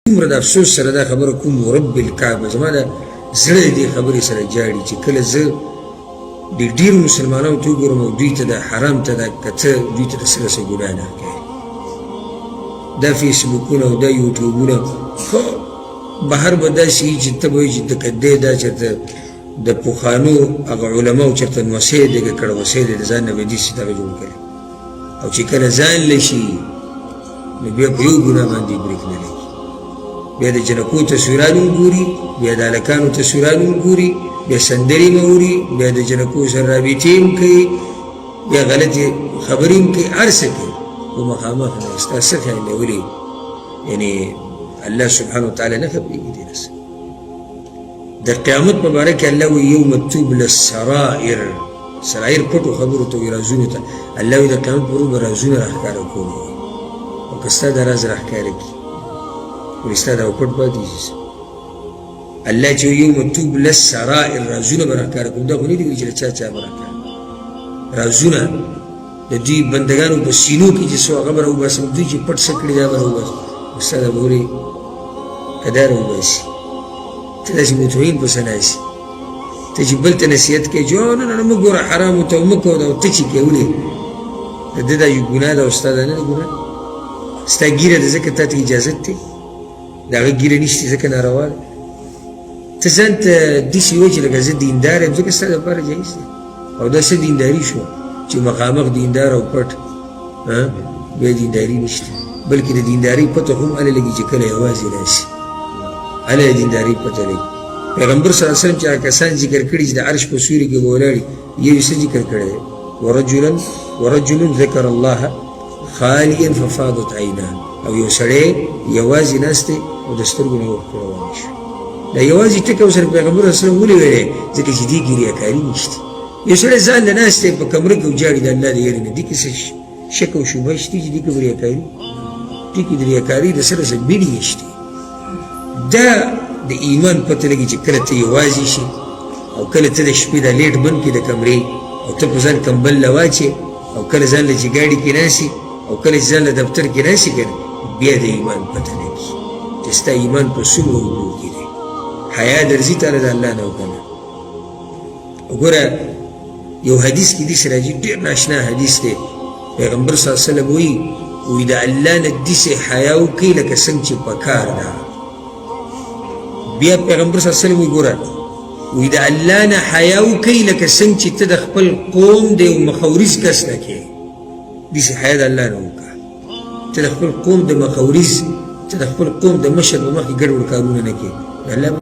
دومره د افسوس سره دا خبره کوم رب الکعبه زما د زړه دې خبرې سره جاړي چې کله زه د ډېرو مسلمانانو ته وګورم او دوی ته د حرام ته دا که څه دوی ته د څه رسه ګناه نه کوي دا فیسبوکونه او دا یوټیوبونه خو بهر به داسې وي چې ته به وایي چې د کدی دا چېرته د پخوانو هغه علماو چېرته نوسۍ دغه کړه وسۍ دی د ځان نه به یې داسې دغه جوړ کړی او چې کله ځان لشي نو بیا په یو ګناه باندې بریک نه لګي بیا د جنکو تصویران هم ګوري بیا د هلکانو تصویران هم ګوري بیا سندرې هم اوري بیا د جنکو سره رابطې هم کوي بیا غلطې خبرې هم کوي هر څه کوي خو مخامخ نه ستا څه خیال دی ولې یعنې الله سبحانه وتعالی نه خبرېږي دې نه څه د قیامت په باره کې الله وایي یوم تبل السرائر سرائر پټو خبرو ته وایي رازونو ته الله وایي د قیامت پر ورځ به رازونه راښکاره کوو او که ستا دا راز راښکاره کړي ولې ستا دا پټ پاتې شي الله چې یوم تبل السرائر رازونه به راښکاره کوو دا خو نه دي ویلي چې له چا چا به راښکاره رازونه د دوی بندګانو په سینو کې چې څه هغه به راوباسم دوی چې پټ څه کړي دا به راوباسم ستا دا به ولې که دا راوباسي ته داسې مطمئن پسې ناستې ته چې بل ته نصیحت کوې چې نه نه مه ګوره حرامو ته مه کوه دا ته چې کوې ولې د ده دا ګناه ده او ستا دا نه ده ګناه ستا ګیره ده ځکه تا ته اجازت دی د هغه ګیره نشتې ځکه ناروا ده ته ځان ته داسې وایي چې لکه زه دیندار یم ځکه ستا دپاره جایز دی او دا څه دینداري شوه چې مخامخ دیندار او پټ بیا دینداري نشته بلکې د دیندارۍ پته خو هم هله لګي چې کله یوازې راشي هله د دیندارۍ پته لګي پیغمبر صلی الله علیه وسلم چې هغه کسان ذکر کړي چې د عرش په سوري کې به ولاړي یو یې څه ذکر کړی دی ورجل ذکر الله خالیا ففاضت عیناه او یو سړی یوازې ناست دی او د سترګو نه یې اوښکې روانې شوې دا یوازې ټکه ورسره پیغمبر صلی الله علیه وسلم ولې ویلی ځکه چې دې کې ریاکاري نشته یو سړی ځان له ناست دی په کمره کې وجاړي د الله د یېرې نه دې کې څه شک او شبهه شته چې دې کې به ریاکاري دې کې د ریاکاري د سره څه بیډې شته دا د ایمان پته لګي چې کله ته یوازې شي او کله ته د شپې دا لیټ بند کړي د کمرې او ته په ځان کمبل له واچې او کله ځان له چې ګاډي کې ناستې او کله چې ځان له دفتر کې ناستې که بیا د ایمان پته لګي چې ستا ایمان په څومره اوبو کې دی حیا درځي تاله د الله نه او که نه وګوره یو حدیث کې داسې راځي ډېر ناشنا حدیث دی پیغمبر صلی الله علیه وسلم وایي د الله نه داسې حیا وکړئ لکه څنګه چې پکار ده بیا پیغمبر صلی الله علیه وسلم وایي ګوره وایي د الله نه حیا وکړئ لکه څنګه چې ته د خپل قوم د یو مخورز کس نه کوې داسې حیا د الله نه وکړه ته د خپل قوم د مخورز ته د خپل قوم د مشر په مخ کې ګډوډ کارونه نه کوې